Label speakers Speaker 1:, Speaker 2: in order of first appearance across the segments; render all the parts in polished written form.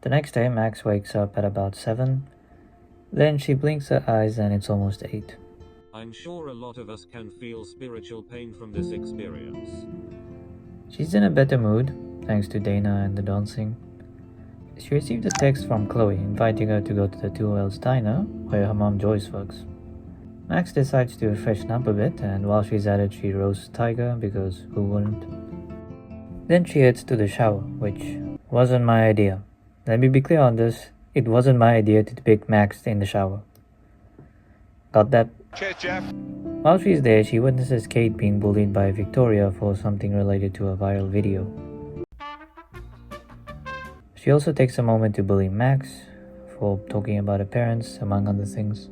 Speaker 1: The next day, Max wakes up at about 7. Then she blinks her eyes and it's almost 8.
Speaker 2: I'm sure a lot of us can feel spiritual pain from this experience.
Speaker 1: She's in a better mood, thanks to Dana and the dancing. She received a text from Chloe inviting her to go to the Two Whales diner where her mom Joyce works. Max decides to freshen up a bit, and while she's at it, she roasts Tiger because who wouldn't? Then she heads to the shower, which wasn't my idea. Let me be clear on this, it wasn't my idea to depict Max in the shower. Got that?
Speaker 3: Cheers, Jeff.
Speaker 1: While she's there, she witnesses Kate being bullied by Victoria for something related to a viral video. She also takes a moment to bully Max for talking about her parents, among other things.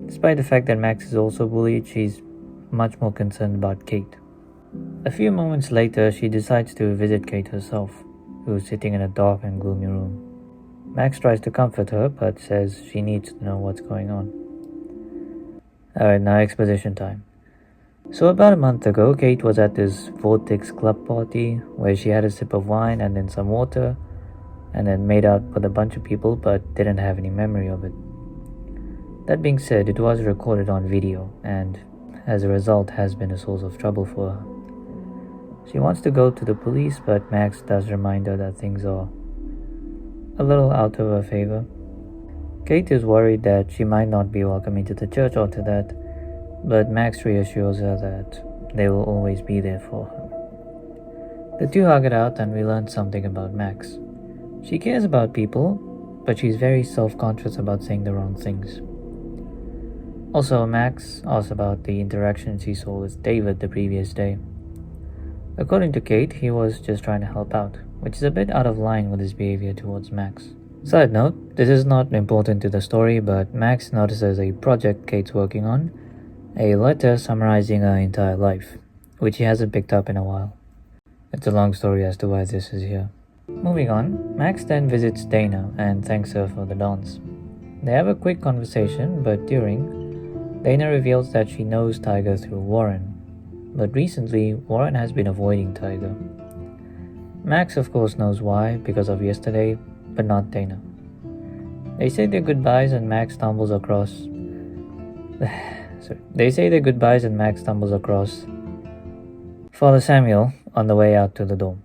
Speaker 1: Despite the fact that Max is also bullied, she's much more concerned about Kate. A few moments later, she decides to visit Kate herself, who's sitting in a dark and gloomy room. Max tries to comfort her, but says she needs to know what's going on. Alright, now exposition time. So about a month ago, Kate was at this Vortex club party where she had a sip of wine and then some water, and then made out with a bunch of people but didn't have any memory of it. That being said, it was recorded on video and, as a result, has been a source of trouble for her. She wants to go to the police, but Max does remind her that things are a little out of her favor. Kate is worried that she might not be welcome into the church after that, but Max reassures her that they will always be there for her. The two hug it out and we learn something about Max. She cares about people, but she's very self-conscious about saying the wrong things. Also, Max asks about the interactions he saw with David the previous day. According to Kate, he was just trying to help out, which is a bit out of line with his behavior towards Max. Side note, this is not important to the story, but Max notices a project Kate's working on, a letter summarizing her entire life, which he hasn't picked up in a while. It's a long story as to why this is here. Moving on, Max then visits Dana and thanks her for the dance. They have a quick conversation, but during, Dana reveals that she knows Tiger through Warren, but recently Warren has been avoiding Tiger. Max of course knows why, because of yesterday, but not Dana. They say their goodbyes and Max stumbles across Father Samuel on the way out to the dorm.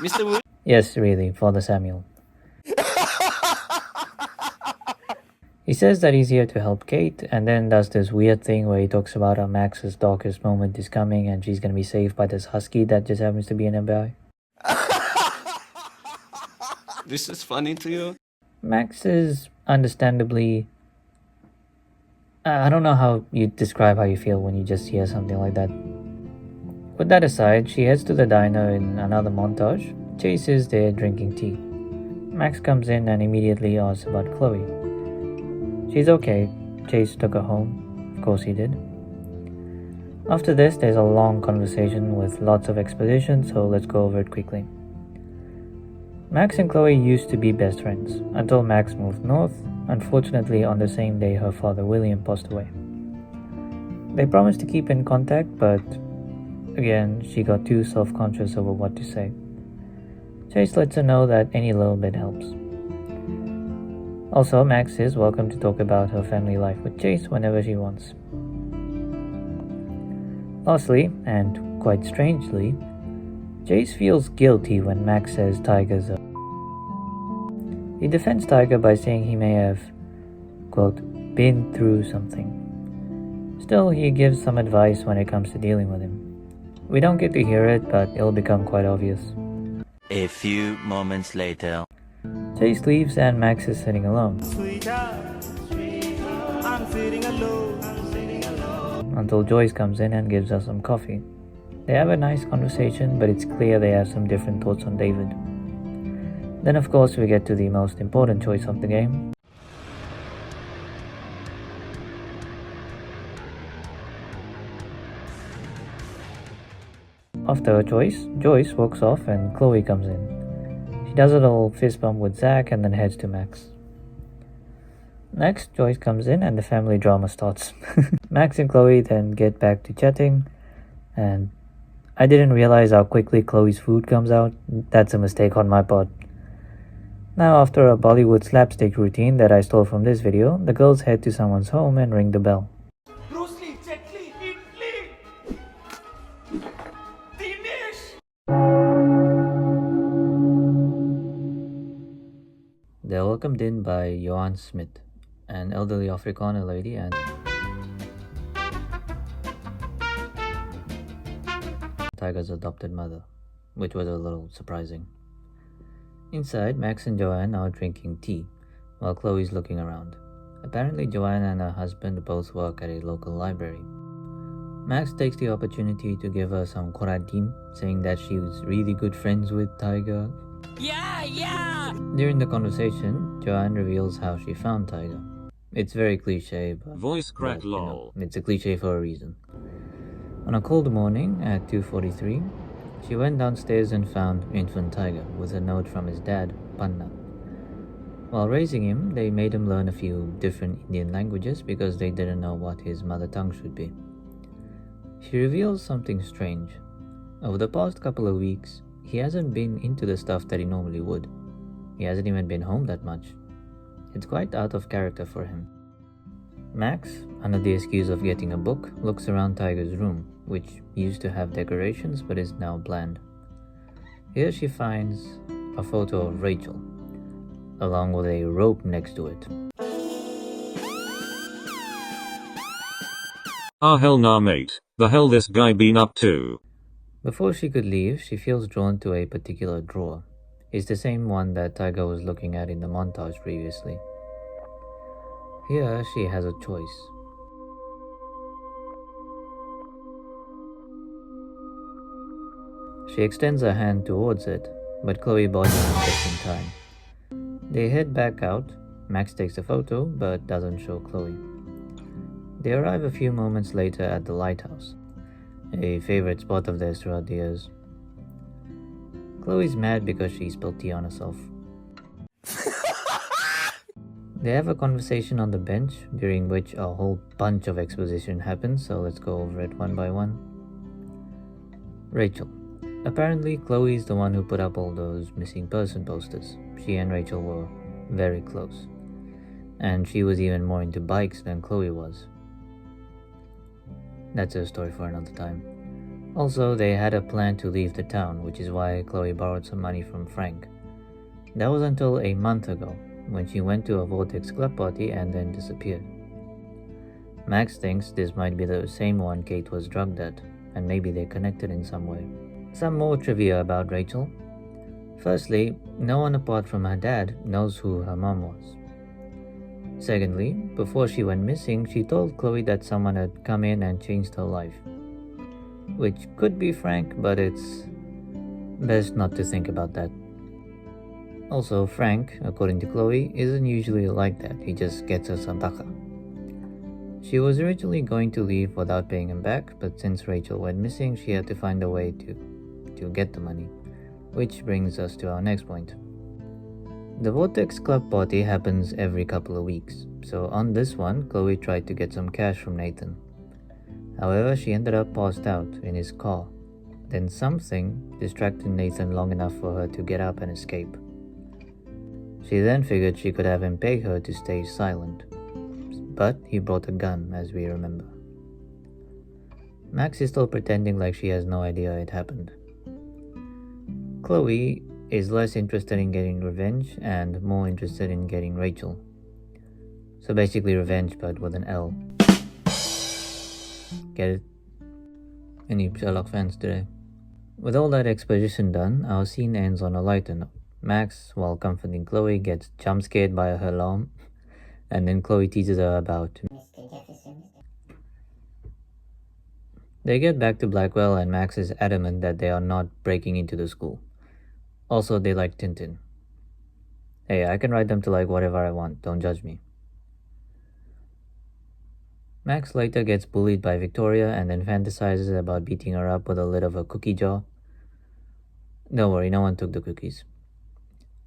Speaker 4: Mr. Wood?
Speaker 1: Yes, really, Father Samuel. He says that he's here to help Kate, and then does this weird thing where he talks about how Max's darkest moment is coming and she's gonna be saved by this husky that just happens to be nearby.
Speaker 4: This is funny to you?
Speaker 1: Max is understandably... I don't know how you describe how you feel when you just hear something like that. With that aside, she heads to the diner in another montage. Chase is there drinking tea. Max comes in and immediately asks about Chloe. She's okay. Chase took her home. Of course he did. After this, there's a long conversation with lots of exposition, so let's go over it quickly. Max and Chloe used to be best friends, until Max moved north, unfortunately on the same day her father William passed away. They promised to keep in contact, but again, she got too self-conscious over what to say. Chase lets her know that any little bit helps. Also, Max is welcome to talk about her family life with Chase whenever she wants. Lastly, and quite strangely, Chase feels guilty when Max says Tiger's up. He defends Tiger by saying he may have, quote, been through something. Still, he gives some advice when it comes to dealing with him. We don't get to hear it, but it'll become quite obvious.
Speaker 5: A few moments later.
Speaker 1: Chase leaves and Max is sitting alone.
Speaker 6: Sweetheart, I'm sitting alone.
Speaker 1: Until Joyce comes in and gives us some coffee. They have a nice conversation, but it's clear they have some different thoughts on David. Then of course we get to the most important choice of the game. After her choice, Joyce walks off and Chloe comes in. She does a little fist bump with Zach and then heads to Max. Next, Joyce comes in and the family drama starts. Max and Chloe then get back to chatting, and I didn't realize how quickly Chloe's food comes out. That's a mistake on my part. Now, after a Bollywood slapstick routine that I stole from this video, the girls head to someone's home and ring the bell.
Speaker 6: Bruce Lee, Jet Li, Italy! Dinesh!
Speaker 1: They're welcomed in by Johanne Smith, an elderly Afrikaner lady, and Tiger's adopted mother, which was a little surprising. Inside, Max and Johanne are drinking tea, while Chloe's looking around. Apparently, Johanne and her husband both work at a local library. Max takes the opportunity to give her some koradim, saying that she was really good friends with Tiger. Yeah! During the conversation, Johanne reveals how she found Tiger. It's very cliche, but
Speaker 2: Voice crack
Speaker 1: but,
Speaker 2: lol.
Speaker 1: it's a cliche for a reason. On a cold morning at 2:43, she went downstairs and found infant Tiger with a note from his dad, Panna. While raising him, they made him learn a few different Indian languages because they didn't know what his mother tongue should be. She reveals something strange. Over the past couple of weeks, he hasn't been into the stuff that he normally would. He hasn't even been home that much. It's quite out of character for him. Max, under the excuse of getting a book, looks around Tiger's room, which used to have decorations but is now bland. Here she finds a photo of Rachel, along with a rope next to it.
Speaker 2: Ah hell nah mate, the hell this guy been up to?
Speaker 1: Before she could leave, she feels drawn to a particular drawer. It's the same one that Tiger was looking at in the montage previously. Here she has a choice. She extends her hand towards it, but Chloe bodges him just in time. They head back out. Max takes a photo, but doesn't show Chloe. They arrive a few moments later at the Lighthouse, a favorite spot of theirs throughout the years. Chloe's mad because she spilled tea on herself. They have a conversation on the bench, during which a whole bunch of exposition happens, so let's go over it one by one. Rachel. Apparently, Chloe is the one who put up all those missing person posters. She and Rachel were very close, and she was even more into bikes than Chloe was. That's a story for another time. Also, they had a plan to leave the town, which is why Chloe borrowed some money from Frank. That was until a month ago, when she went to a Vortex club party and then disappeared. Max thinks this might be the same one Kate was drugged at, and maybe they connected in some way. Some more trivia about Rachel. Firstly, no one apart from her dad knows who her mom was. Secondly, before she went missing, she told Chloe that someone had come in and changed her life. Which could be Frank, but it's best not to think about that. Also, Frank, according to Chloe, isn't usually like that. He just gets her some taka. She was originally going to leave without paying him back, but since Rachel went missing, she had to find a way to get the money. Which brings us to our next point. The Vortex Club party happens every couple of weeks, so on this one, Chloe tried to get some cash from Nathan. However, she ended up passed out in his car. Then something distracted Nathan long enough for her to get up and escape. She then figured she could have him pay her to stay silent, but he brought a gun, as we remember. Max is still pretending like she has no idea it happened. Chloe is less interested in getting revenge and more interested in getting Rachel. So basically revenge, but with an L. Get it? Any Sherlock fans today? With all that exposition done, our scene ends on a lighter note. Max, while comforting Chloe, gets jump scared by her alarm, and then Chloe teases her about Mr. Jefferson. They get back to Blackwell, and Max is adamant that they are not breaking into the school. Also, they like Tintin. Hey, I can write them to like whatever I want, don't judge me. Max later gets bullied by Victoria and then fantasizes about beating her up with the lid of a cookie jar. Don't worry, no one took the cookies.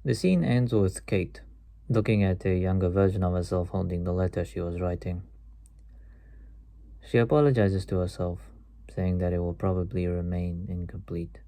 Speaker 1: The scene ends with Kate, looking at a younger version of herself holding the letter she was writing. She apologizes to herself, saying that it will probably remain incomplete.